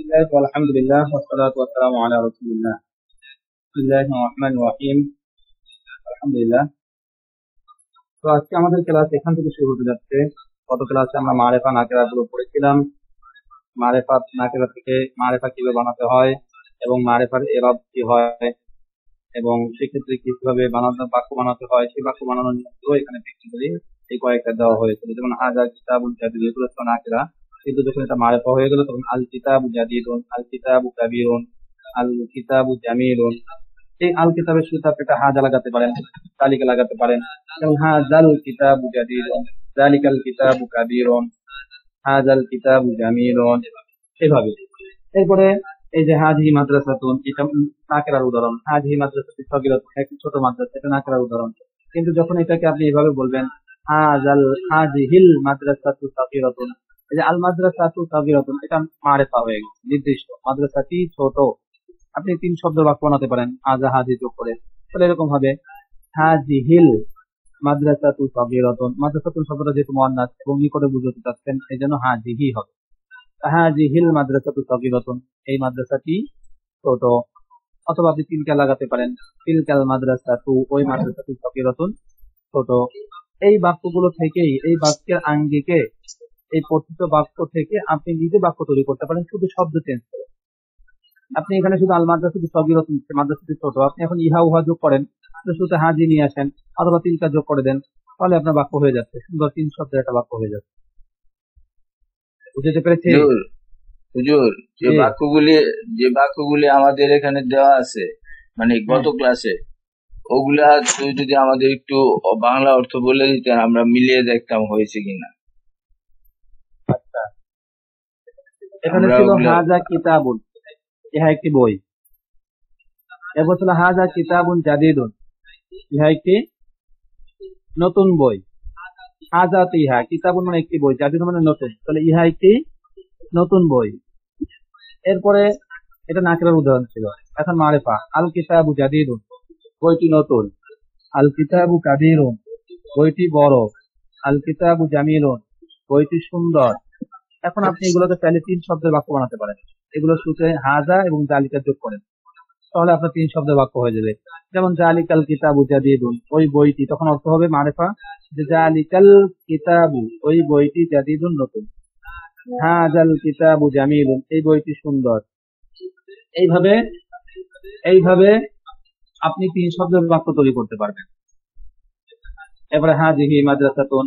الله والحمد لله والصلاة والسلام على رسول الله. بسم الله الرحمن الرحيم. الحمد لله. তো আজকে আমাদের ক্লাস এখান থেকে শুরু হতে যাচ্ছে। গত ক্লাসে আমরা মারেফা নাকেরা গুলো পড়েছিলাম। মারেফা নাকেরা থেকে মারেফা কিভাবে বানাতে হয় এবং মারেফার এরাব কি হয় এবং সেক্ষেত্রে কিভাবে বাক্য বানাতে হয়, সেই বাক্য বানানোর নিয়ম এখানে প্র্যাকটিক্যালি এই কয়েকটা দেওয়া হয়েছিল। যেমন হাজা কিতাবুল জাদিদ, এগুলো তো নাকেরা, কিন্তু যখন এটা মারেফা হয়ে গেল তখন আল কিতাবু জাদিদুন, আল কিতাবু কাবীরুন, আল কিতাবু জামিলুন। এই আল কিতাবের সাথে আপনি একটা হাজা লাগাতে পারেন, তালিকা লাগাতে পারেন। যেমন হাজাল কিতাবু জাদিদুন, যালিকাল কিতাবু কাবীরুন, হাজাল কিতাবু জামিলুন, এভাবে। এরপরে এই যে হাজি মাদ্রাসাতুন, এটা নাকেরার উদাহরণ। হাজি মাদ্রাসাতুন সগীরাতুন, একটি ছোট মাদ্রাসা, এটা নাকেরার উদাহরণ। কিন্তু যখন এটাকে আপনি এভাবে বলবেন হাজাল হাজিহিল মাদ্রাসাতু সগীরাতুন, এই যে আল মাদ্রাসাতু সগীরাতুন, এটা মারেফা হয়ে গেছে, নির্দিষ্ট মাদ্রাসাটি ছোট। আপনি 3 শব্দ বাক্য বানাতে পারেন হাজা হাজি যোগ করে। তাহলে এরকম হবে হাজিহিল মাদ্রাসাতু সগীরাতুন, মাদ্রাসাতুন শব্দটা যেহেতু মুয়ান্নাস এবং নিকটে বুঝাতে চাচ্ছেন, এই জন্য হাজিহি হবে। হাজিহিল মাদ্রাসাতু সগীরাতুন, এই মাদ্রাসাটি ছোট। অথবা আপনি তিলকা লাগাতে পারেন, তিলকাল মাদ্রাসাতু, ওই মাদ্রাসাতু সগীরাতুন, ছোট। এই বাক্যগুলো থেকেই, এই বাক্যের আঙ্গিকে, এই পঠিত বাক্য থেকে আপনি নিজে বাক্য তৈরি করতে পারেন, শুধু শব্দ চেঞ্জ করে। আপনি এখানে শুধু আল মাদ্রাসাতু সগীরাতুন, মাদ্রাসাটি ছোট, আপনি এখন ইহা উহা যোগ করেন, শুধু হাজি নিয়ে আসেন অথবা তিলকা যোগ করে দেন, তাহলে আপনার বাক্য হয়ে যাচ্ছে, সুন্দর 3 শব্দের একটা বাক্য হয়ে যাচ্ছে। বুঝতে পেরেছি? হুজুর, যে বাক্যগুলি আমাদের এখানে দেওয়া আছে, মানে গত ক্লাসে, ওগুলা যদি আমাদের একটু বাংলা অর্থ বলে দিতেন, আমরা মিলিয়ে দেখতাম হয়েছে কিনা। আচ্ছা, এখানে ছিল হাজা কিতাবুন, ইহা একটি বই। এরপর ছিল হাজা কিতাবুন জাদিদুন, ইহা একটি নতুন বই। হাজা তো ইহা, কিতাবুন মানে একটি বই, জাদিদুন মানে নতুন, তাহলে ইহা একটি নতুন বই। এরপরে এটা নাকেরার উদাহরণ ছিল। এখন মারেফা, আল কিতাবু জাদিদুন, বইটি নতুন। আল কিতাবু কাবীরুন, বইটি বড়। আল কিতাবু জামিলুন, বইটি সুন্দর। এখন আপনি এগুলোকে চাইলে 3 শব্দের বাক্য বানাতে পারেন। এগুলো শুরুতে হাজা এবং জালিকা যোগ করেন, তাহলে আপনার 3 শব্দের বাক্য হয়ে যাবে। যেমন জালিকাল কিতাবু জাদিদুন, ওই বইটি, তখন অর্থ হবে মারেফা, যে জালিকাল কিতাবু, ওই বইটি, জাদিদুন নতুন। হাজাল কিতাবু জামিলুন, এই বইটি সুন্দর। এইভাবে এইভাবে আপনি 3 শব্দের বাক্য তৈরি করতে পারবেন। এবারে হাজিহি মাদ্রাসাতুন,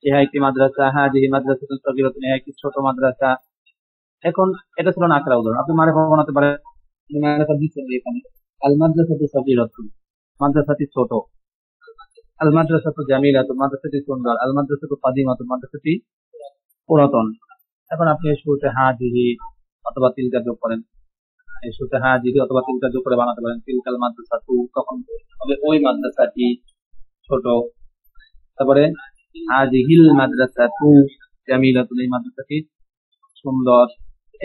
ইহা একটি মাদ্রাসা। হাজিহি মাদ্রাসাতুন সগীরাতুন, ইহা একটি ছোট মাদ্রাসা। এখন এটা ছিল নাকরা উদাহরণ। আপনি মারেফা বানাতে পারেন, মারেফা দিচ্ছেন এখানে আল মাদ্রাসাতু সগীরাতুন, মাদ্রাসাটি ছোট। আল মাদ্রাসাতু জামিলাতুন, মাদ্রাসাটি সুন্দর। আল মাদ্রাসাতু কাদিমাতুন, মাদ্রাসাটি পুরাতন। এখন আপনি শুরুতে হাজিহি অথবা তিলকা যোগ করেন, এই শুরুতে হাজিহি অথবা তিলকা যোগ করে বানাতে পারেন তিলকাল মাদ্রাসাতু, তখন হবে ওই মাদ্রাসাটি ছোট। তারপরে হাজিহিল মাদ্রাসাতু জামিলাতুন, এই মাদ্রাসাটি সুন্দর।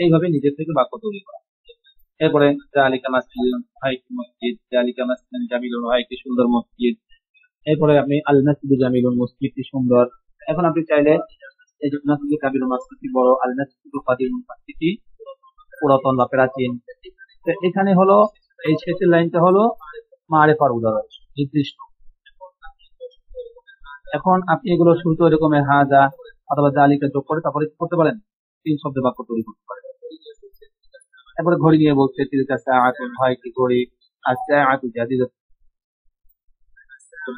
এইভাবে নিজের থেকে বাক্য তৈরি করা। এরপরে জালিকা মাসজিদুন, হয় একটি মসজিদ। জালিকা মাসজিদুন জামিলুন, হয় একটি সুন্দর মসজিদ। এরপরে আপনি আল মাসজিদু জামিলুন, মসজিদটি সুন্দর। এখন আপনি চাইলে এই যে মাসজিদু কাবীরুন, মসজিদটি বড়। আল মাসজিদু কাদিমুন, মসজিদটি পুরাতন বা প্রাচীন। তো এখানে হলো এই শেষের লাইনটা হলো মারেফার উদাহরণ, নির্দিষ্ট। এখন আপনি এগুলো শুরুতে এরকম হাজা অথবা জালিকা যোগ করে তারপরে করতে পারেন, 3 শব্দের বাক্য তৈরি করতে পারেন। তারপরে ঘড়ি নিয়ে বলছে তিলকা সাআতুন, হয় কি ঘড়ি। আস-সাআতু জাদিদাতুন,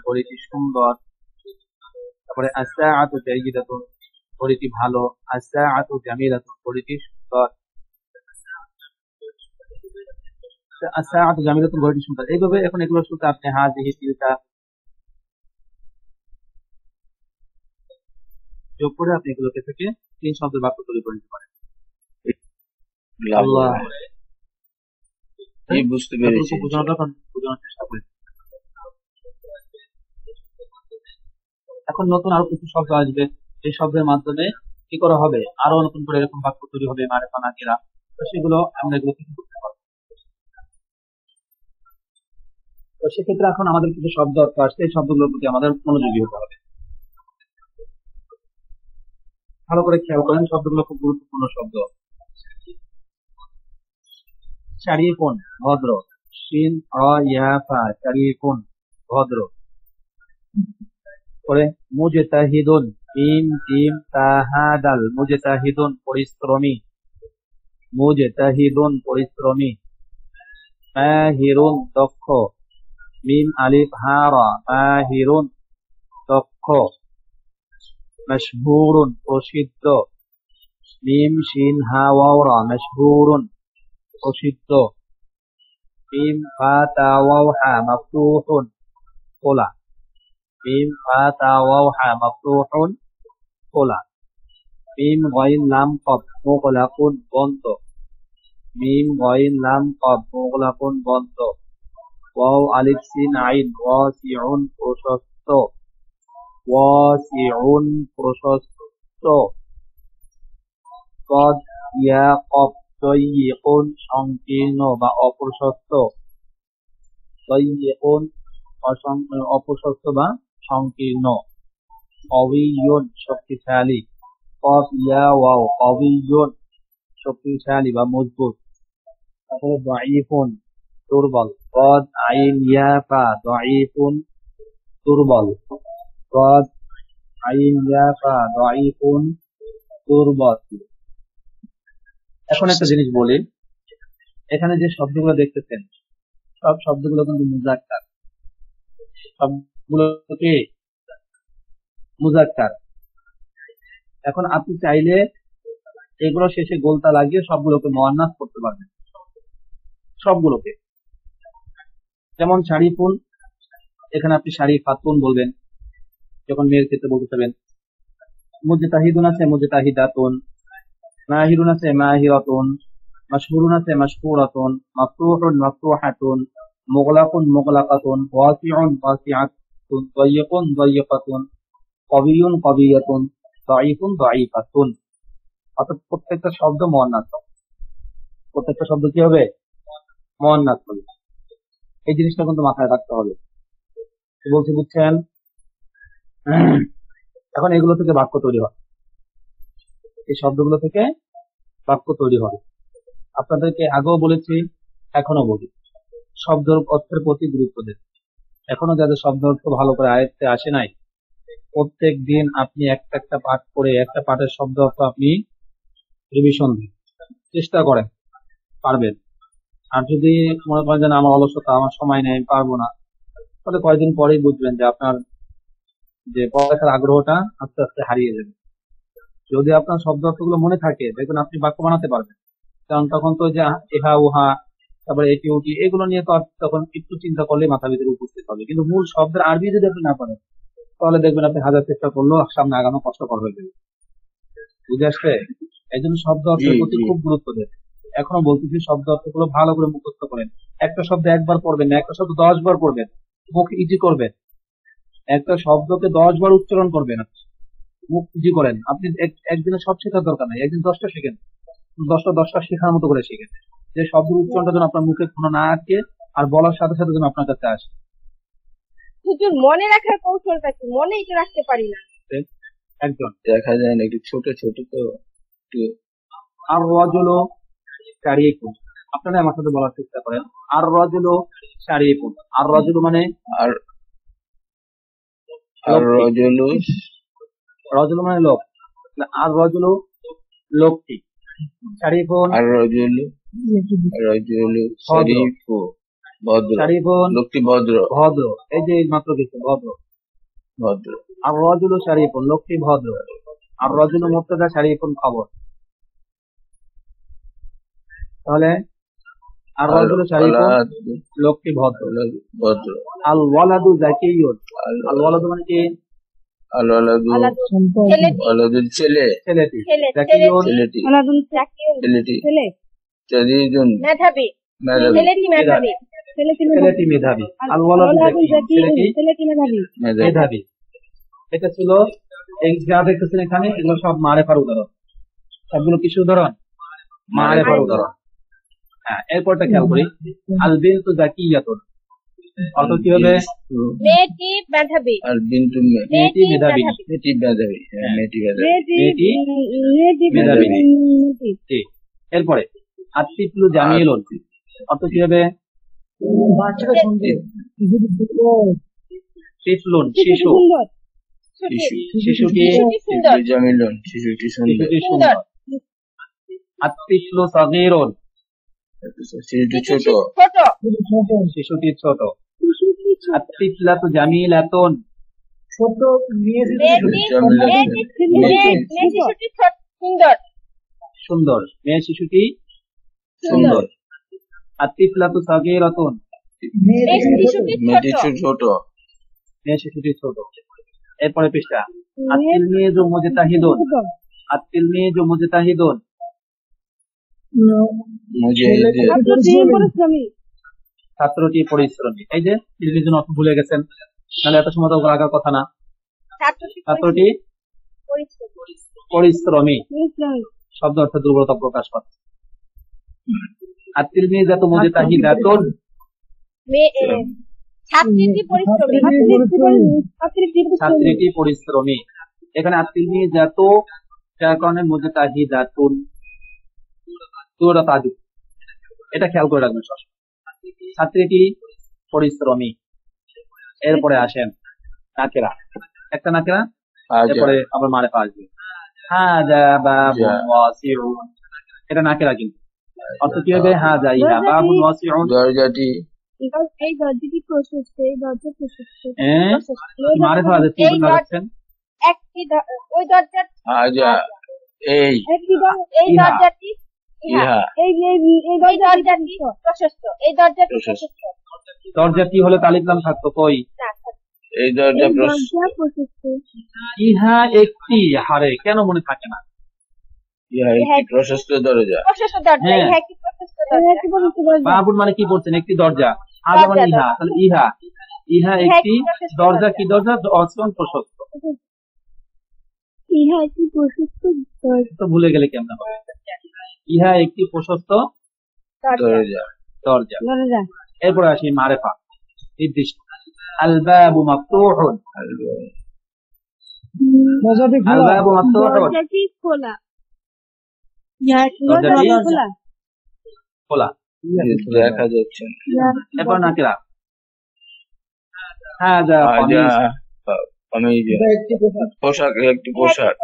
ঘড়িটি সুন্দর। তারপরে আস-সাআতু জাইয়িদাতুন, ঘড়িটি ভালো। আস-সাআতু জামিলাতুন, ঘড়িটি সুন্দর। আস-সাআতু জামিলাতুন, ঘড়িটি সুন্দর। এইভাবে এখন এগুলো শুনতে আপনি হাজিহি তিলকা যোগ করে আপনি এগুলোকে থেকে 3 শব্দের বাক্য তৈরি করে নিতে পারেন। আল্লাহ, বুঝতে পেরেছি। বোঝানোর চেষ্টা করি। এখন নতুন আরো কিছু শব্দ আসবে, এই শব্দের মাধ্যমে কি করা হবে, আরো নতুন করে এরকম বাক্য তৈরি হবে মারেফা নাকিরা। তো সেগুলো আমরা এগুলো কিছু করতে পারবো। তো সেক্ষেত্রে এখন আমাদের কিছু শব্দ অর্থ আসছে, এই শব্দগুলোর প্রতি আমাদের মনোযোগী হতে হবে। ভালো করে খেয়াল করেন, শব্দগুলো খুব গুরুত্বপূর্ণ শব্দ। শারিফুন ভদ্র, শিন র ইয়া ফা শারিফুন ভদ্র। পরে মুজতাহিদুন মিম জিম তা হা দাল মুজতাহিদুন পরিশ্রমী, মুজতাহিদুন পরিশ্রমী। মাহিরুন দক্ষ, মিম আলিফ হা রা মাহিরুন দক্ষ। মাশহুরুন প্রসিদ্ধ, মিম শিন হা ওয়াও রা মাশহুরুন প্রসিদ্ধ। মিম ফা তা ওয়াও হা মাফতুহুন খোলা, মিম ফা তা ওয়াও হা মাফতুহুন খোলা। মিম গইন লাম কফ মুগলাকুন বন্ধ, মিম গইন লাম কফ মুগলাকুন বন্ধ। ওয়াও আলিফ সিন আইন ওয়াসিউন প্রশস্ত, ওয়াসিউন প্রশস্ত। কদ ইয়া কফ দয়্যিকুন সংকীর্ণ বা অপ্রশস্ত, দয়্যিকুন অপ্রশস্ত বা সংকীর্ণ। কওয়িয়ুন শক্তিশালী, কফ ইয়া ওয়াও কওয়িয়ুন শক্তিশালী বা মজবুত। তারপরে দাঈফুন দুর্বল, কদ আইন ইয়া ফা দাঈফুন দুর্বল, কদ আইন ইয়া ফা দাঈফুন দুর্বল। এখন একটা জিনিস বলি, এখানে যে শব্দগুলো দেখতেছেন সব শব্দগুলো কিন্তু মুজাক্কার, সবগুলোকে মুজাক্কার। এখন আপনি চাইলে এগুলো শেষে গোলতা লাগিয়ে সবগুলোকে মুআন্নাস করতে পারবেন, সবগুলোকে। যেমন শারিফুন, এখানে আপনি শারিফাতুন বলবেন যখন মেয়ের ক্ষেত্রে বলতে চাবেন। মুজতাহিদুন আছে মুজতাহিদাতুন, মাহিরুন আছে মাহিরাতুন, মাশহুরুন আছে মাশহুরাতুন, মাফতুহুন মাফতুহাতুন, মুগলাকুন মুগলাকাতুন, ওয়াসিউন ওয়াসিআতুন, দায়্যিকুন দায়্যিকাতুন, কবিয়ুন কবিয়াতুন, দাঈফুন দাঈফাতুন। অর্থাৎ প্রত্যেকটা শব্দ মুআন্নাস হবে, প্রত্যেকটা শব্দ কি হবে? মুআন্নাস হবে। এই জিনিসটা কিন্তু মাথায় রাখতে হবে। কি বলছি বুঝছেন? এখন এগুলো থেকে বাক্য তৈরি হয়, এই শব্দগুলো থেকে বাক্য তৈরি হবে। আপনাদেরকে আগেও বলেছি, এখনো বলি, শব্দ অর্থের প্রতি গুরুত্ব দেন। এখনো যাদের শব্দ অর্থ ভালো করে আয়ত্তে আসে নাই, প্রত্যেক দিন আপনি একটা একটা পাঠ করে একটা পাঠের শব্দ অর্থ আপনি রিভিশন দিন, চেষ্টা করেন, পারবেন। আর যদি মনে করেন যে আমার অলসতা, আমার সময় নেই, আমি পারবো না, তাহলে কয়েকদিন পরেই বুঝবেন যে আপনার যে পড়ালেখার আগ্রহটা আস্তে আস্তে হারিয়ে যাবে। যদি আপনার শব্দ অর্থগুলো মনে থাকে, দেখবেন আপনি বাক্য বানাতে পারবেন। কারণ তখন তো যে ইহা উহা, তারপরে এটি ওটি, এগুলো নিয়ে তো তখন একটু চিন্তা করলে মাথা ভিতরে উপস্থিত হবে। কিন্তু মূল শব্দের আরবি যদি আপনি না পারেন, তাহলে দেখবেন আপনি হাজার চেষ্টা করলেও সামনে আগানো কষ্টকর হয়ে যাবে। বুঝে আসছে? এই জন্য শব্দ অর্থের প্রতি খুব গুরুত্ব দেন। এখনো বলতেছি, শব্দ অর্থগুলো ভালো করে মুখস্থ করেন। একটা শব্দ একবার পড়বেন না, একটা শব্দ 10 বার পড়বেন, মুখ ইজি করবেন। একটা শব্দকে 10 বার উচ্চারণ করবেন, মুখ ইজি করেন। আপনি একদিনে সব শেখার দরকার নাই, একদিন 10টা শেখেন, 10টা শেখার মতো করে শিখেন, যে শব্দের উচ্চারণটা যেন আপনার মুখে কোনো না আটকে আর বলার সাথে সাথে যেন আপনার কাছে আসে। হুজুর, মনে রাখার কৌশলটা কি? মনেই তো রাখতে পারি না। একজন দেখা যায় না, একটু ছোট ছোট তো একটু। আর রাজুলু শারিকুন, আপনারা আমার সাথে বলার চেষ্টা করেন। আর রাজুলু শারিকুন, আর রাজুলু মানে আর আর রজুলু, রাজুলু মানে লোক, আর রাজুলু লোকটি, শারিকুন আর রজুলু, রজুলু শরীফু ভদ্র, শারিকুন লোকটি ভদ্র, ভদ্র। এই যে মাত্র কিছু ভদ্র, ভদ্র। আর রাজুলু শারিকুন লোকটি ভদ্র। আর রাজুলু মুবতাদা, শারিকুন খবর। তাহলে আর রাজুলু শারিকুন লোকটি ভদ্র, ভদ্র। আল ওয়ালাদু যাকিয়ুন, আল ওয়ালাদু মানে কি? আল ওয়ালাদু, ওয়ালাদুল ছেলে, ছেলেটি, ছেলে, যাকিয়ুন ছেলেটি, ছেলেটি, ছেলে জাদিদুন মেধাবী, মেধাবী, ছেলেটি মেধাবী, ছেলেটি মেধাবী। আল ওয়ালাদু যাকিয়ুন ছেলেটি মেধাবী। মেধাবী। এটা ছিল এই যা দেখতেছেন এখানে, এগুলো সব মারেফার উদাহরণ। সবগুলো কিছু উদাহরণ? মারেফার উদাহরণ। হ্যাঁ, এরপরটা খেয়াল করি, আল বিনতু যাকিয়াতুন, অর্থ কি হবে? মেয়েটি মেধাবী, আর বিন্তু মেয়েটি মেধাবী, মেয়েটি মেধাবী, হ্যাঁ, মেয়েটি মেধাবী, মেয়েটি মেধাবী। ঠিক। এরপরে আতিফলু জামিলুন, অর্থ কি হবে? তিফলুন শিশু, সুন্দর শিশুটি শিশুটি সুন্দর জামিলুন, শিশুটি সুন্দর, শিশুটি সুন্দর। আত-তিফলু সাগীরুন, শিশুটি ছোট, ছোট শিশুটি ছোট। আত-তিফলাতু জামিলাতুন, মেয়েটি শিশুটি সুন্দর সুন্দর। মেয়ে শিশুটি সুন্দর। আত-তিফলাতু সাগীরাতুন, মেয়েটি ছোট, মেয়ে শিশুটি ছোট। এরপরে পৃষ্ঠা। আত-তিলমিযু মুজতাহিদুন, আত-তিলমিযু মুজতাহিদুন, মুজাহিদ, ছাত্রটি পরিশ্রমী। এই যে তিলমিযুন অর্থ ভুলে গেছেন, নাহলে এত সময় তো লাগার কথা না। ছাত্রটি পরিশ্রমী শব্দ অর্থ দুর্বলতা প্রকাশ পাচ্ছে। আত-তিলমিযাতু মুজতাহিদাতুন, ছাত্রীটি পরিশ্রমী ছাত্রীটি পরিশ্রমী। এখানে আত-তিলমিযাতু যার কারণে মুজতাহিদাতুন দুটো তাজু, এটা খেয়াল করে রাখবেন সব। ছাত্রীটি পরিশ্রমী। এরপরে আসেন নাকেরা, একটা নাকেরা, এরপরে আবার মারিফা আসবে। হাযা বাবুন ওয়াসিউন, এটা নাকেরা কিন্তু অর্থ কি হবে? হাযা ইহা বাবুন ওয়াসিউন, দরজাটি, এই দরজাটি প্রশস্ত এই দরজা প্রশস্ত মারিফা আছে কি লাগাচ্ছেন? ওই দরজা হাজা, এই এই দরজাটি ইহা, এই দরজাটি প্রশস্ত এই দরজাটি প্রশস্ত দরজাটি হলে তালিফলাম থাকতো কই? এই দরজা প্রশস্ত ইহা একটি, হারে কেন মনে থাকে না? ইহা একটি প্রশস্ত দরজা, প্রশস্ত দরজা হ্যাঁ। ইহা একটি প্রশস্ত দরজা বাবুন মানে কি বলছেন? একটি দরজা। হাজা মানে ইহা, তাহলে ইহা, ইহা একটি দরজা। কি দরজা? অসমান প্রশস্ত। ইহা একটি প্রশস্ত তো ভুলে গেলে কেমন হবে? ইহা একটি প্রশস্ত দরজা, দরজা। দরজা এরপরে আসি মারিফা, নির্দিষ্ট। আল বাবু মাফতুহুন, আল বাবু মাফতুহুন, দরজাটি খোলা দরজাটি খোলা খোলা। দেখা যাচ্ছে না। এরপর নাকিরা। হাজা হাজা, কামিজ, কামিজ, পোশাক, একটি পোশাক,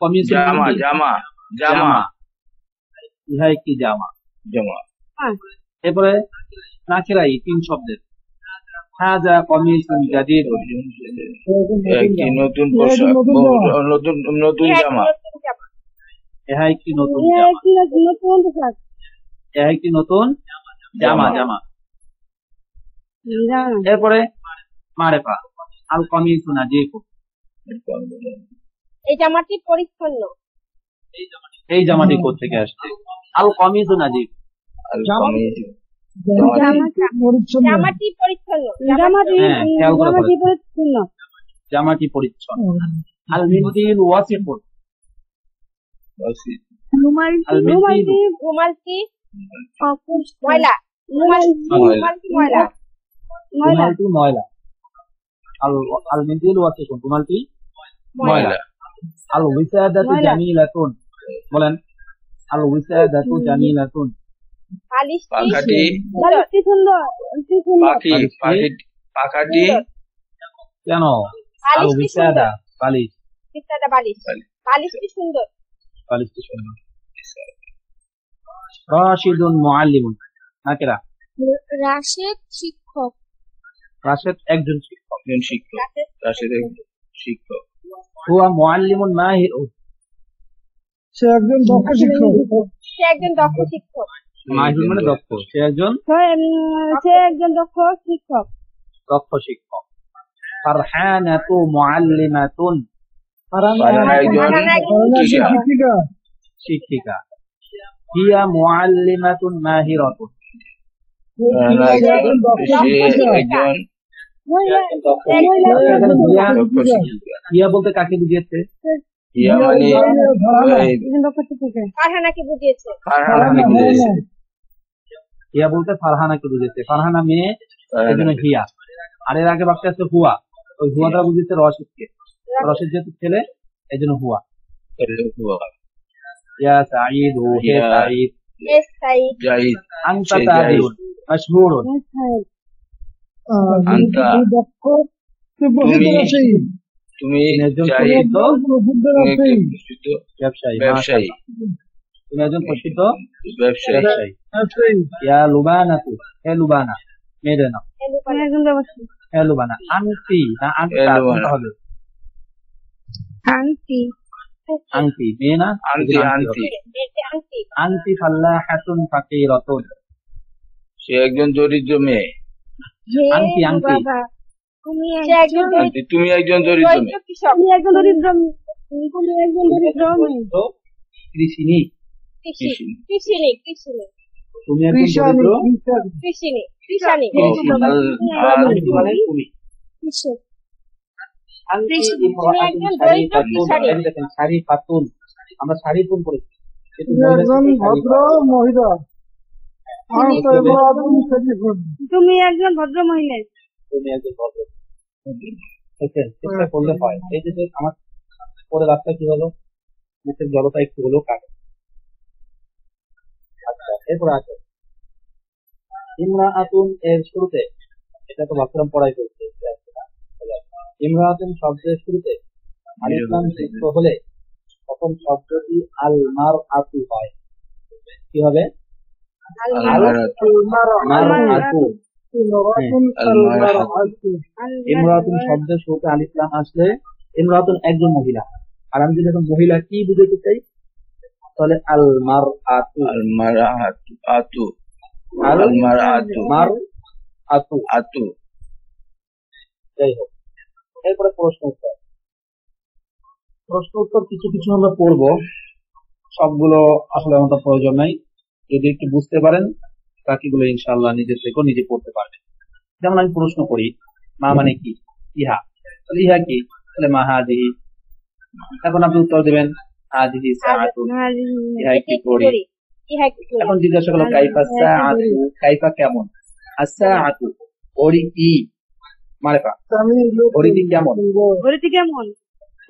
কামিজ জামা, জামা, জামা, ইহা একটি জামা। জামা, এরপরে নাকিরাই তিন শব্দের। হাজা কামিজুন জাদীদুন, একটি নতুন পোশাক, নতুন নতুন জামা, ইহা একটি নতুন জামা, ইহা একটি নতুন জামা। জামা। এরপরে মারিফা। আল কামিজু নাজিফুন, এই জামাটি পরিচ্ছন্ন এই জামাটি কোত্থেকে আসছে? আল কামিজু নাজিফ, আল কামিজ, জামাটি পরিচ্ছন্ন হ্যাঁ, খেয়াল করে বলেন। জামাটি পরিচ্ছন্ন। আল মিন্দিল ওয়াসিফুন, আল মিন্দিল রুমালটি ময়লা রুমালটি ময়লা রুমালটি ময়লা। আল মিন্দিল ওয়াসিফুন, রুমালটি ময়লা। আল উইসাদাতু জামিলাতুন, বলেন। আল উইসাদাতু জামিলাতুন, পাখাটি, সুন্দর পাখি, পাখাটি, কেন? আল উইসাদা বালিশ, বালিশটি সুন্দর বালিশটি সুন্দর। রাশিদুন মুআল্লিমুন, নাকিরা। রাশেদ শিক্ষক রাশেদ একজন শিক্ষক। একজন শিক্ষক, রাশেদ একজন শিক্ষক, হুয়া মুআল্লিমুন মাহিরুন, সে একজন দক্ষ শিক্ষক মাহির মানে দক্ষ, সে একজন দক্ষ শিক্ষক দক্ষ শিক্ষক। ফারহানাতু মুআল্লিমাতুন, ফারহানা একজন শিক্ষিকা, শিক্ষিকা। হিয়া মুআল্লিমাতুন মাহিরাতুন, ফারহানা একজন, সে একজন দক্ষ শিক্ষিকা। হিয়া বলতে কাকে বুঝিয়েছে? ইয়া মানে ফারহানাকে বুঝিয়েছে ফারহানাকে বুঝিয়েছে। হিয়া বলতে ফারহানাকে বুঝিয়েছে। ফারহানা মেয়ে, এই জন্য হিয়া। আর এর আগে বাক্যে আছে হুয়া, ওই হুয়াটা বুঝিয়েছে রশিদকে। রশিদ যেহেতু ছেলে, এই জন্য হুয়া। ইয়া সাঈদু হে ইয়া সাঈদ। এস সাইদ। জাহিদ আনতা সে তাবিরুন মাশহুরুন। আন্তা তুমি তুমি তুমি একজন জাহিদ প্রসিদ্ধ তুমি একজন প্রসিদ্ধ ব্যবসায়ী। ব্যবসায়ী মাশাআল্লাহ, তুমি একজন প্রসিদ্ধ ব্যবসায়ী ব্যবসায়ী। ইয়া লুবানাতু হে লুবানা, মেয়েদের নাম। একজন ব্যবসায়ী। হে লুবানা। আনতি না আনতা হে লুবানা। কোনটা হবে? আন্টি। আংটি মেয়ে না, আন্তি এদিকে আন্তি হবে। আন্টি। আনতি ফাল্লাহাতুন ফাকিরাতুন। সে একজন দরিদ্র মেয়ে আংটি আংটি বাবা সে একজন আন্টি তুমি একজন দরিদ্র দরিদ্র মেয়ে কৃষক। তুমি একজন দরিদ্র তুমি একজন দরিদ্র কৃষিনী। কৃষি কৃষিনী কৃষিনী তুমি একজন দরিদ্র কৃষিনী কৃষানী ও, আংটি মানে তুমি। কৃষক। আংটি তুমি ইমরাআতুন একজন দরিদ্র শারীফাতুন। কৃষানী। এই দেখেন শারীফাতুন, আমরা শারীফুন পড়েছি। কিন্তু একজন ভদ্র মহিলা তুমি একজন ভদ্র মহিলা। তুমি একজন ভদ্র। দেখেন চেষ্টা করলে হয়। এই যে আমার পরে রাস্তা কি হলো, মুখের জলতা একটু হলো কাটে। আচ্ছা এরপর আছে ইমরাআতুন এর শুরুতে, এটা তো ভাবছিলাম পড়াই করছে। ইমরাআতুন শব্দের শুরুতে আলিফ লাম যুক্ত হলে তখন শব্দটি আল মারআতু হয়। কি হবে? আল-মারাতু মারআতু। আল-মারাতু ইমরাতুন শব্দের শুরুতে আলিফ লাম আসলে ইমরাতুন একজন মহিলা। আর আমি যদি এখন মহিলা কি বুঝাতে চাই, তাহলে আল মারআতু। আল-মারাতু আতু আল আল-মারাতু মারআতু। আতু যাই হোক, এরপরে প্রশ্ন উত্তর। প্রশ্ন উত্তর কিছু কিছু আমরা পড়বো, সবগুলো আসলে আমাদের প্রয়োজন নাই। যদি একটু বুঝতে পারেন বাকিগুলো ইনশাআল্লাহ নিজের থেকেও নিজে পড়তে পারবেন। যেমন আমি প্রশ্ন করি, মা মানে কি? ইহা। তাহলে ইহা কি? তাহলে মা হাদিহি। এখন আপনি উত্তর দেবেন হাদিহি সাআতুন, ইহা একটি ঘড়ি। এখন জিজ্ঞাসা করলো কাইফা সাআতু, কাইফা কেমন? আস-সাআতু ঘড়ি কি? মারিফা, ঘড়িটি কেমন? ঘড়িটি কেমন?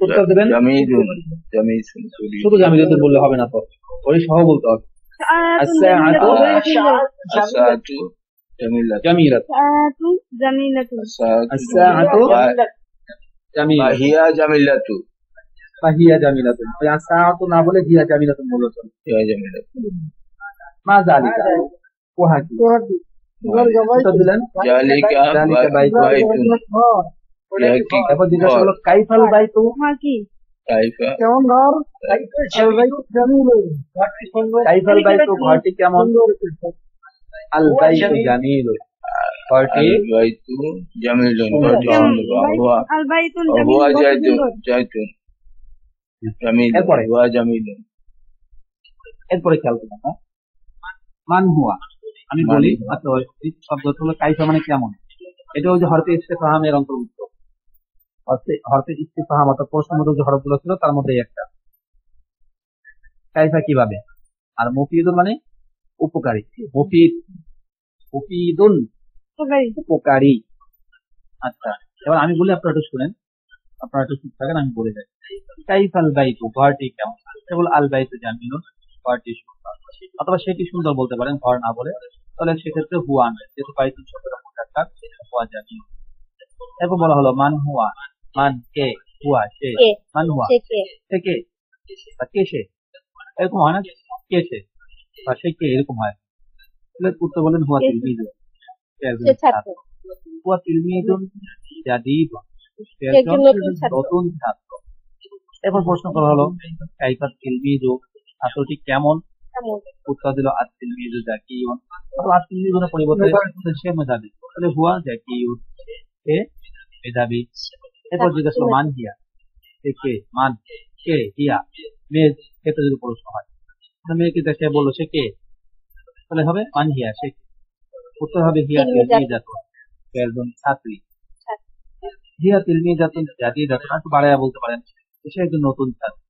উত্তর দেবেন জামিদুন জামিদুন শুধু জামিলাতুন বললে হবে না, তো ঘড়ি সহ বলতে হবে। আস-সাআতু আস-সাআতু জামিলাতুন জামিলাতুন। জামিলাতুন। আস-সাআতু জামিলাতুন। বাহিয়া জামিলাতু ফাহিয়া জামিলাতুন। ওই আস-সাআতু না বলে হিয়া জামিলাতুন বললে চলে। ইয়া জামিলাতু মা যালিকা, ওহা কি? উত্তর দিলেন জালিকা যালিকা বাইতুন। বাইতুন ইয়া একটি তারপর জিজ্ঞাসা ঘর। করলো কাইফাল বাইতু, মা কি? কাইফা কেমন ঘর কাইফাল বাইতু ঘরটি কেমন? আল বাইতু জামিলুন, ঘরটি আল-বাইতু জামিলুন ঘরটি কেমন? সুন্দর। হুয়া আল বাইতুন হুয়া জামিলুন। জাইতুন জাইতুন জামিলুন এরপরে? হুয়া জামিলুন এরপরে খেয়াল করুন না, মান হুয়া। আমি মান বলি হুয়া। আচ্ছা শব্দ হলো কাইফা মানে কেমন। এটা ওই যে হরফে ইস্তিফহামের অন্তর্ভুক্ত। হরফে ইস্তিফহাম অর্থাৎ প্রশ্নবোধক যে হরফগুলো ছিল তার মধ্যে একটা। কাইফা কিভাবে। আর মুফিদুন মানে উপকারী। মুফিদুন উপকারী। আচ্ছা এবার আমি বলি, আপনারা একটু শুনেন, আপনারা একটু চুপ থাকেন, আমি বলে যাই। কাইফাল বাইতু ঘরটি কেমন? কেবল আল বাইতু জামিলুন ঘরটি সুন্দর। অথবা সেটি সুন্দর বলতে পারেন ঘর না বলে, তাহলে সেক্ষেত্রে হুয়া আনবেন, যেহেতু বাইতুন শব্দটা মুজাক্কার, হুয়া জামিলুন। এরপর বলা হলো মান হুয়া, মান কে, হুয়া সে। কে? মান হুয়া সে কে? সে কে, বা কে সে, এরকম হয় না, কে সে বা সে কে এরকম হয়। তাহলে উত্তর বলেন হুয়া তিলমিজুন, সে একজন সে ছাত্র। ছাত্র। হুয়া তিলমিজুন জাদীদুন, সে সে একজন একজন নতুন ছাত্র। নতুন ছাত্র। এরপর প্রশ্ন করা হলো কাইফা তিলমিজু, ছাত্রটি কেমন? কেমন? উত্তর দিল আত তিলমিজু জাকিউন। অথবা আত তিলমিজুনের পরিবর্তে সে মেধাবী, তাহলে হুয়া জাকিউন, সে মেধাবী। এরপর জিজ্ঞাসা করলো মান হিয়া, সে কে? মান কে, হিয়া মেয়ের ক্ষেত্রে যদি প্রশ্ন হয়, মেয়েকে দেখে বললো সে কে, তাহলে হবে মান হিয়া সে কে? উত্তর হবে হিয়া তিলমিজাতুন, সে একজন ছাত্রী। হিয়া তিলমিজাতুন জাদীদাতুন, একটু বাড়াইয়া বলতে পারেন সে একজন নতুন ছাত্র।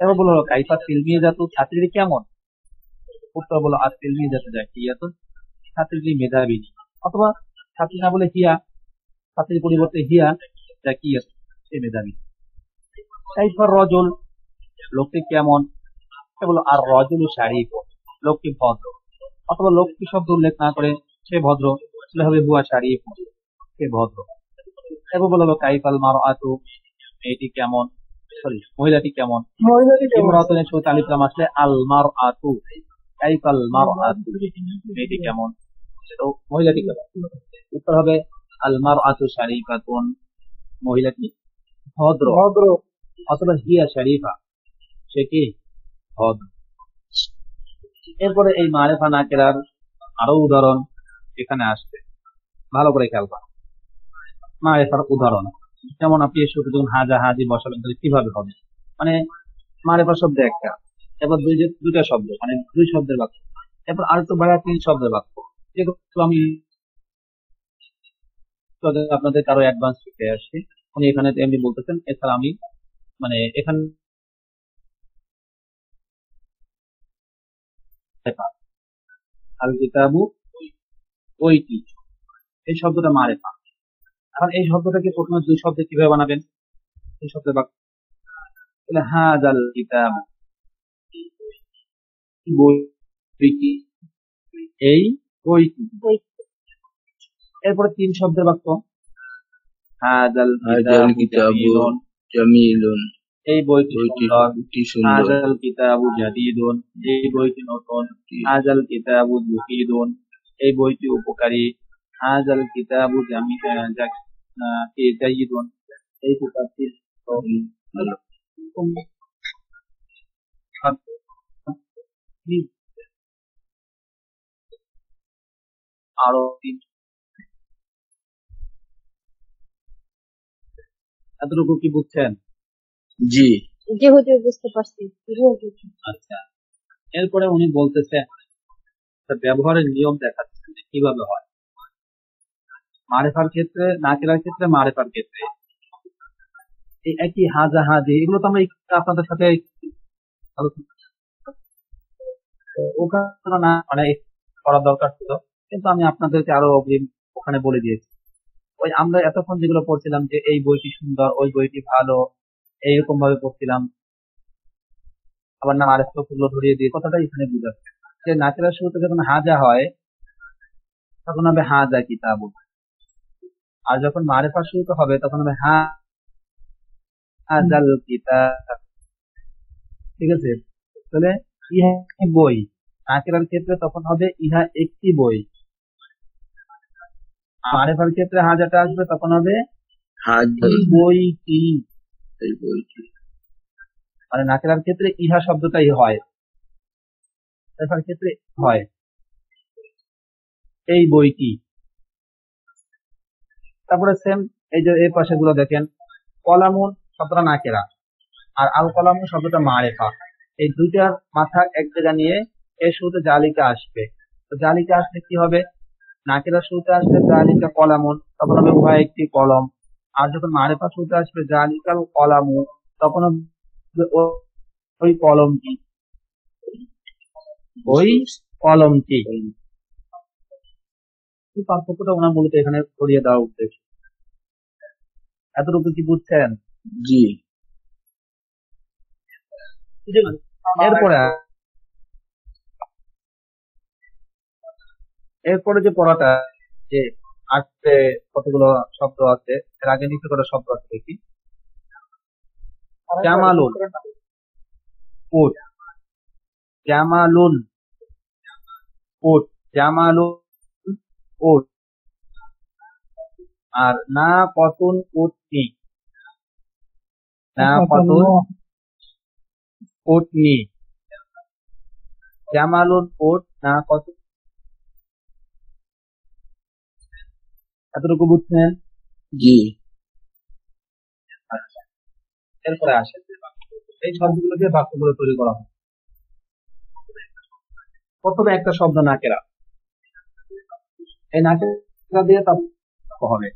এবার বললো কাইফা তিলমিজাতু, ছাত্রীটি কেমন? উত্তর বলো আর তিলমিজাতু জাকিয়াতুন, ছাত্রীটি মেধাবী। অথবা ছাত্রী না বলে হিয়া, ছাত্রীর পরিবর্তে হিয়া জাকিয়াতুন, সে মেধাবী। কাইফা রজুল, লোকটি কেমন? বলো আর রজুলু শারিফ, লোকটি ভদ্র, অথবা লোকটি শব্দ উল্লেখ না করে সে ভদ্র, তাহলে হবে হুয়া শারিফ, সে ভদ্র। এরপর বলা হলো কাইফাল মারআতু, মেয়েটি কেমন, সরি মহিলাটি কেমন। মহিলাটি কেমন? ইমরাতুনের শুরুতে আলিফ লাম আসলে আল মারআতু, কাইফাল মারআতু, মেয়েটি কেমন, তো মহিলাটি কেমন। উত্তর হবে আল মারআতু শারিফাতুন, মহিলাটি ভদ্র, ভদ্র। অথবা হিয়া শারিফা, সে কি ভদ্র। এরপরে এই মারেফা নাকেরার আরো উদাহরণ এখানে আসবে, ভালো করে খেয়াল করো। মারেফার উদাহরণ যেমন আপনি এর শুরুতে যখন হাজা হাজি বসাবেন তাহলে কিভাবে হবে, মানে মারেফা শব্দ একটা, এবার দুইটা শব্দ মানে দুই শব্দের বাক্য, এরপর আর তো বাড়া তিন শব্দের বাক্য, যেগুলো আমি আপনাদের কারো অ্যাডভান্স শিখে আসছি, উনি এখানে এমনি বলতেছেন। এছাড়া আমি মানে এখানে আল কিতাবু বইটি, এই শব্দটা মারেফা। এখন এই শব্দটাকে প্রথমে দুই শব্দে কিভাবে বানাবেন, দুই শব্দের বাক্য, তাহলে হাজাল কিতাব, বইটি, এই বইটি। এরপরে তিন শব্দের বাক্য, হাজাল হাজাল কিতাবু কিতাবু জামিলুন, জামিলুন, এই বইটি বইটি সুন্দর। সুন্দর। হাজাল কিতাবু জাদিদুন, এই বইটি নতুন। হাজাল কিতাবু মুফিদুন, এই বইটি উপকারী। হাজাল কিতাবু জাইয়িদুন, এই কিতাবটি ভালো। আরো তিন, এতটুকু কি বুঝছেন? জি জি হুজুর, বুঝতে পারছি। জি হুজুর। আচ্ছা, এরপরে উনি বলতেছেন তার ব্যবহারের নিয়ম দেখাচ্ছেন যে কিভাবে হয় মারেফার ক্ষেত্রে, নাকিরার ক্ষেত্রে, মারেফার ক্ষেত্রে। এই একই হাজা হাজি, এগুলো তো আমরা একটু আপনাদের সাথে ওখানে না মানে করার দরকার ছিল, কিন্তু আমি আপনাদেরকে আরো অগ্রিম ওখানে বলে দিয়েছি। ওই আমরা এতক্ষণ যেগুলো পড়ছিলাম যে এই বইটি সুন্দর, ওই বইটি ভালো, এইরকম ভাবে পড়ছিলাম, আবার না আরেকটু ফুল ধরিয়ে দিয়ে কথাটা এখানে বুঝাচ্ছে যে নাকিরার শুরুতে যখন হাজা হয় তখন হবে হাজা কিতাব, আর যখন মারেফার শুরুতে হবে তখন হবে হাজাল কিতাব। ঠিক আছে, তাহলে ইহা একটি বই, নাকিরার ক্ষেত্রে তখন হবে ইহা একটি বই, মারেফার ক্ষেত্রে হাজাটা আসবে তখন হবে হাজাল, এই বইটি। এই বইটি। মানে নাকিরার ক্ষেত্রে ইহা শব্দটাই হয়, মারেফার ক্ষেত্রে হয় এই বইটি। তারপরে সেম এই যে এই পাশে গুলো দেখেন, কলামুন শব্দটা নাকেরা আর আল কলামুন শব্দটা মারেফা, এই দুইটার মাথা এক জায়গা নিয়ে এর শুরুতে জালিকা আসবে। তো জালিকা আসলে কি হবে, নাকেরা শুরুতে আসবে জালিকা কলামুন, তখন হবে উভয় একটি কলম। আর যখন মারেফা শুরুতে আসবে জালিকাল কলামু, তখন হবে ওই কলমটি, ওই কলমটি। এই পার্থক্যটা ওনার মূলত এখানে করিয়ে দেওয়া উদ্দেশ্য। এতটুকু কি বুঝছেন? জি এরপরে এরপরে যে পড়াটা যে আসছে, কতগুলো শব্দ আছে, এর আগে নিচে কটা শব্দ আছে দেখি। জামালুন, উট, জামালুন উট, জামালুন উট। আর না কতুন উটনি, না কতুন উটনি, জামালুন উট, না কতুন। এতটুকু বুঝছেন? জি আচ্ছা, এরপরে আসে এই শব্দগুলো দিয়ে বাক্যগুলো তৈরি করা হয়। প্রথমে একটা শব্দ নাকেরা, এই নাকেরা দিয়ে তার বাক্য হবে,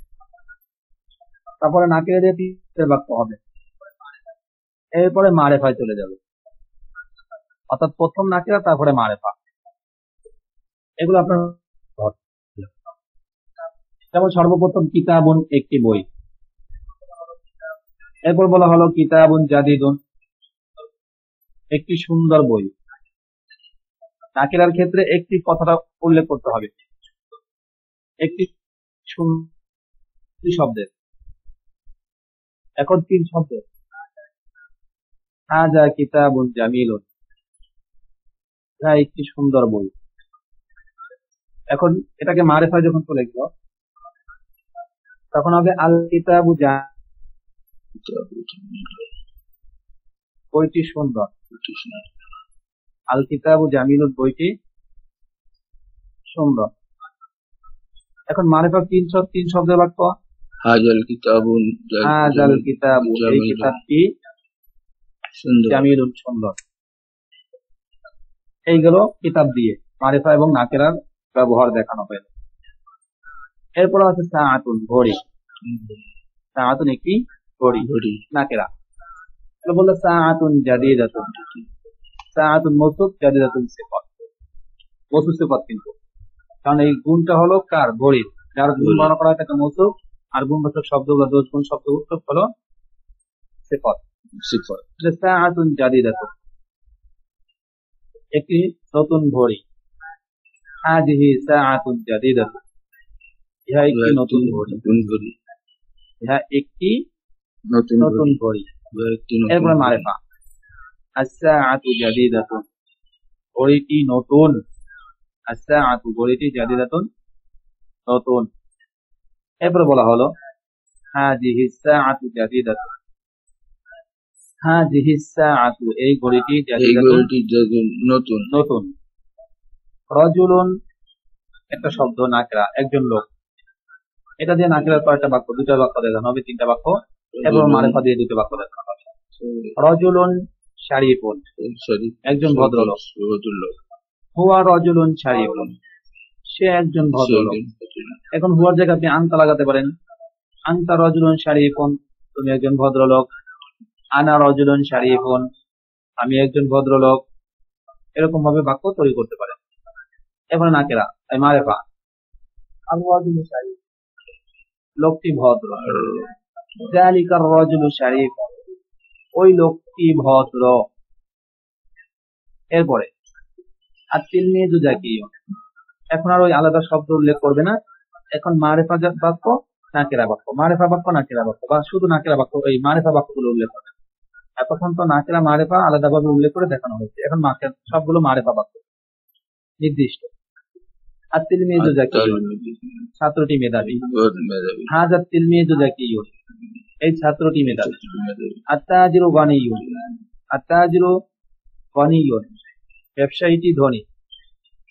তারপরে নাকেরা দিয়ে তিনটে বাক্য হবে, এরপরে মারেফায় চলে যাবে। অর্থাৎ প্রথম নাকেরা তারপরে মারেফা, এগুলো আপনার যেমন সর্বপ্রথম কিতাবুন একটি বই, এরপর বলা হলো কিতাবুন জাদিদুন, একটি সুন্দর বই। নাকিরার ক্ষেত্রে একটি কথাটা উল্লেখ করতে হবে, একটি শব্দের। এখন 3 শব্দের। হাজা কিতাবুন জামিলুন, যা একটি সুন্দর বই। এখন এটাকে মারিফা যখন চলে গেল, তখন হবে আল কিতাবু বইটি সুন্দর। আল কিতাবু জামিলুন, বইটি সুন্দর। এখন মারিফা 3 শব্দের বাক্য। হাজাল কিতাবুন হাজাল কিতাবু, এই কিতাবটি সুন্দর। জামিলুন, সুন্দর। এইগুলো কিতাব দিয়ে মারিফা এবং নাকিরার ব্যবহার দেখানো হয়েছে। এরপর আছে সাআতুন, ঘড়ি। সাআতুন একটি ঘড়ি, নাকিরা। বললো সাআতুন জাদিদাতুন, সাআতুন মৌসুফ, জাদিদাতুন সিফাত। মৌসুফ সিফাত কিন্তু, কারণ এই গুণটা হলো কার? ঘড়ির। যার গুণ বর্ণনা করা হয় তাকে মৌসুফ, আর গুণবাচক শব্দগুলো, দোষ গুণ শব্দগুলো হলো সিফাত। সাআতুন জাদিদাতুন, একটি নতুন ঘড়ি। হাযিহি সাআতুন জাদিদাতুন, ইহা একটি নতুন ঘড়ি। ইহা একটি নতুন ঘড়ি। এরপরে মারিফা, আস-সাআতু জাদিদাতুন, ঘড়িটি নতুন। আস-সাআতু, ঘড়িটি, জাদিদাতুন, নতুন। এরপরে বলা হলো হাযিহি সাআতু জাদিদাতুন, হাযিহি সাআতু, এই ঘড়িটি জাদিদাতুন, নতুন। রাজুলুন, একটা শব্দ, নাকিরা, একজন লোক। এটা দিয়ে নাকিরার কয়েকটা বাক্য, 2টা বাক্য দেখানো হবে, 3টা বাক্য। এবং মারিফা দিয়ে 2টা বাক্য দেখানো হবে। রাজুলুন শারীফুন, একজন ভদ্রলোক। হুয়া রাজুলুন শারীফুন, সে একজন ভদ্রলোক। এখন হুয়ার জায়গায় আপনি আনতা লাগাতে পারেন। আনতা রাজুলুন শারীফুন, তুমি একজন ভদ্রলোক। আনা রাজুলুন শারীফুন, আমি একজন ভদ্রলোক। এরকম ভাবে বাক্য তৈরি করতে পারেন। এখন নাকিরা, এই মারিফা, আল-রাজুলু শারীফ, লোকটি ভদ্র। যালিকার রাজুলু শারীফ, ওই লোকটি ভদ্র। এরপরে আত-তিলমিযু যাকিয়ুন, এখন আর ওই আলাদা শব্দ উল্লেখ করবে না। এখন মারিফা বাক্য, নাকিরা বাক্য, মারিফা বাক্য, নাকিরা বাক্য, বা শুধু নাকিরা বাক্য, এই মারিফা বাক্যগুলো উল্লেখ করবে। এতক্ষণ তো নাকিরা মারিফা আলাদাভাবে উল্লেখ করে দেখানো হয়েছে, এখন সবগুলো মারিফা বাক্য নির্দিষ্ট। আত-তিলমিযু যাকিয়ুন, ছাত্রটি মেধাবী। হাযা আত-তিলমিযু যাকিয়ুন, এই ছাত্রটি মেধাবী। আত-তাজিরু গানিয়ুন, আত-তাজিরু গানিয়ুন, ব্যবসায়ীটি ধনী।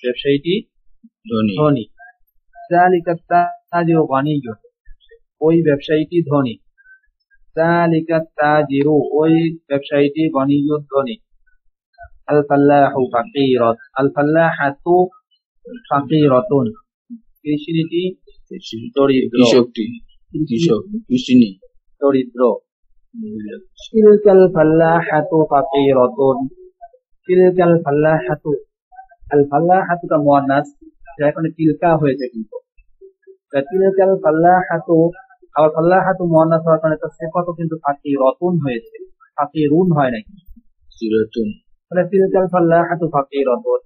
ব্যবসায়ীটি ধনী। যালিকা আত-তাজিরু গানিয়ুন, ওই ব্যবসায়ীটি ধনী। যালিকা আত-তাজিরু, ওই ব্যবসায়ীটি গানিয়ুন, ধনী। আল-ফাল্লাহু ফাকিরাত, আল-ফাল্লাহাতু ফাকিরাতুন, কৃষিনীতি দরিদ্র। কৃষিনী দরিদ্র। তিলকাল ফাল্লাহাতু ফাকিরাতুন, তিলকাল ফাল্লাহাতু, আল ফাল্লাহাতুটা মুয়ান্নাস, যা এখানে তিলকা হয়েছে কিন্তু। তিলকাল ফাল্লাহাতু, আবার ফাল্লাহাতু মুয়ান্নাস হওয়ার কারণে তার সিফাতও কিন্তু ফাকিরাতুন হয়েছে, ফাকিরুন হয় নাকি। তাহলে তিলকাল ফাল্লাহাতু ফাকিরাতুন,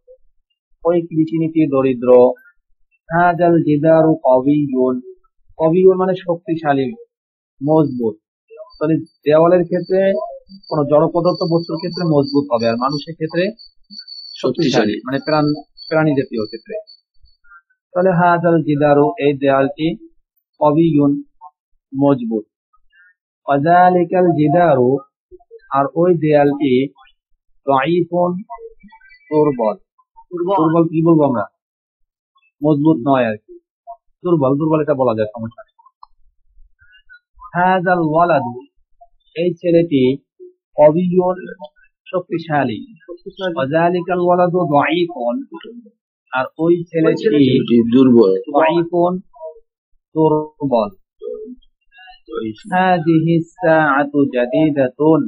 ওই কৃষিনীতি দরিদ্র। হাজাল জিদারু কবিয়ুন, কবিয়ুন মানে শক্তিশালী, মজবুত। তাহলে দেওয়ালের ক্ষেত্রে, কোন জড় পদার্থ বস্তুর ক্ষেত্রে মজবুত হবে, আর মানুষের ক্ষেত্রে শক্তিশালী, মানে প্রাণী জাতীয় ক্ষেত্রে। তাহলে হাজাল জিদারু, এই দেয়ালটি, কবিয়ুন, মজবুত। ওয়াযালিকাল জিদারু, আর ওই দেয়ালটি, দাঈফুন, দুর্বল। দুর্বল কি বলবো আমরা? মজবুত নয় আর কি, দুর্বল। দুর্বল এটা বলা যায়, সমস্যা নেই। হাযাল ওয়ালাদু, এই ছেলেটি, কবিয়ুন, শক্তিশালী। ওয়াযালিকাল ওয়ালাদু দাঈফুন, আর ওই ছেলেটি দুর্বল। দাঈফুন, দুর্বল। হাযিহি সাআতু জাদিদাতুন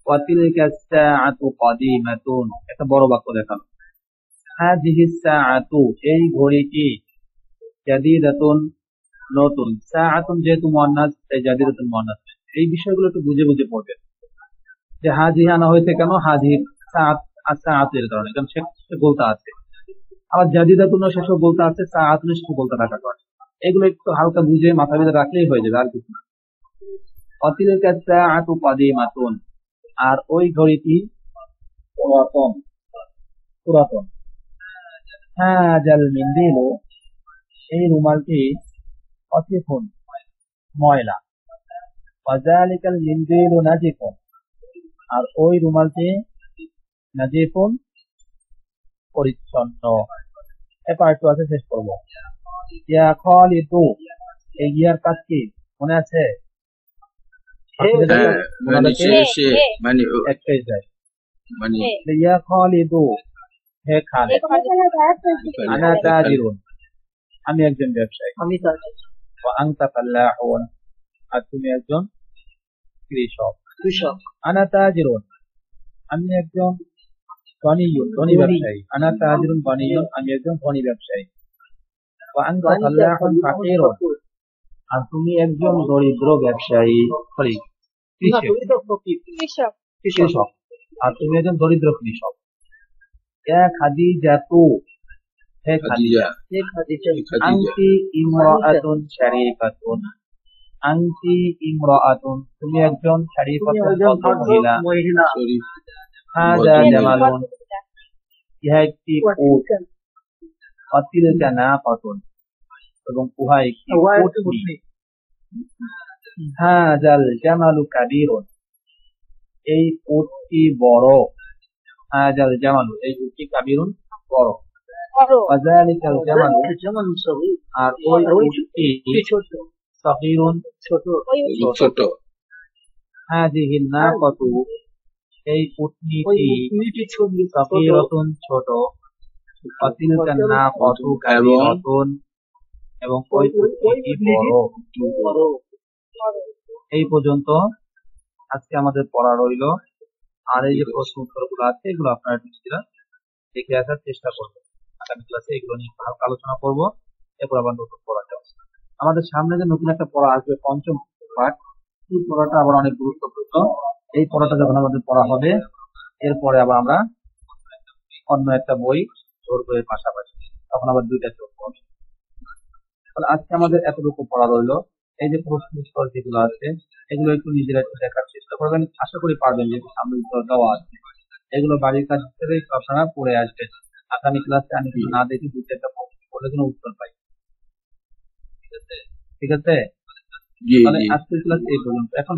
ওয়া তিলকা সাআতু কাদিমাতুন, একটা বড় বাক্য দেখানো। হাযিহি সাআতু, এই ঘড়িটি, জাদিদাতুন, নতুন। সাআতুন যেহেতু মুয়ান্নাস, তাই জাদিদাতুন মুয়ান্নাস। এই বিষয়গুলো একটু বুঝে বুঝে পড়বেন। যে হাজি আনা হয়েছে কেন, হাজি সাত সাআতের কারণে, কারণ সে বলতে আছে। আবার জাদিদাতুন শেষে বলতে আছে, সাআতুন শেষে বলতে থাকার কারণে। এগুলো একটু হালকা বুঝে মাথা ভিতরে রাখলেই হয়ে যাবে, আর কিছু না। অতিরিকা সাআতু কাদিমাতুন, আর ওই ঘড়িটি পুরাতন পুরাতন। হাজাল মিন্দিলু, এই রুমালটি অতিফুন ময়লা। ওয়াজালিকাল মিন্দিলু নাজিফুন, আর ওই রুমালটি নাজিফুন পরিচ্ছন্ন। এবার একটু আছে, শেষ করবো। ইয়া খালিদু, এই ইয়ার কাজ কি মনে আছে? মানে সে মানে একটাই যায়, মানে ইয়া খালিদু, হে খালিদ। আনা তাজিরুন, আমি একজন ব্যবসায়ী। ওয়া আনতা ফাল্লাহুন, আর তুমি একজন কৃষক। আনা তাজিরুন, আমি একজন ধনী ব্যবসায়ী। আনা তাজিরুন বানিয়ুন, আমি একজন ধনী ব্যবসায়ী। ওয়া আনতা ফাল্লাহুন ফাকিরুন, আর তুমি একজন দরিদ্র ব্যবসায়ী, সরি কৃষক, আর তুমি একজন দরিদ্র কৃষক। ইয়া খাদিজাতু, হে খাদিজা। আনতি ইমরাআতুন শারীফাতুন, আনতি ইমরাআতুন, তুমি একজন শারীফাতুন মহিলা। হাযা জামালুন, ইহা একটি উট। অতিলকা নাফাতুন, এবং উহা একটি উটনী। হাযাল জামালু কাবীরুন, এই উটটি বড়। হাযাল জামালু, এই উটটি কাবীরুন বড়। ওয়াযালিকাল জামালু, আর ওই উটটি সগীরুন ছোট। হাযিহিন নাকাতু, এই উটনীটি সগীরাতুন ছোট। ওয়াতিলকান নাকাতু কাবীরাতুন, এবং ওই উটনীটি বড়। এই পর্যন্ত আজকে আমাদের পড়া রইল। আর এই যে প্রশ্ন উত্তরগুলো আছে, এগুলো আপনারা নিজেরা দেখে আসার চেষ্টা করবেন। আগামী ক্লাসে এগুলো নিয়ে হালকা আলোচনা করবো, এরপর আবার নতুন পড়া যাবে। আমাদের সামনে যে নতুন একটা পড়া আসবে, পঞ্চম পাঠ, এই পড়াটা আবার অনেক গুরুত্বপূর্ণ। এই পড়াটা যখন আমাদের পড়া হবে, এরপরে আবার আমরা অন্য একটা বই ধরবো এর পাশাপাশি, তখন আবার দুইটা চলবো। তাহলে আজকে আমাদের এতটুকু পড়া রইলো। এই যে প্রশ্ন উত্তর যেগুলো আছে, এগুলো একটু নিজেরা একটু দেখার চেষ্টা করবেন, আশা করি পারবেন, যেহেতু সামনে উত্তর দেওয়া আছে। এগুলো বাড়ির কাজ হিসেবে আপনারা পড়ে আসবেন। আগামী ক্লাসে আমি কিছু না দেখি দু চারটা প্রশ্ন করলে কোনো উত্তর পাই। ঠিক আছে, তাহলে আজকের ক্লাস এই পর্যন্ত। এখন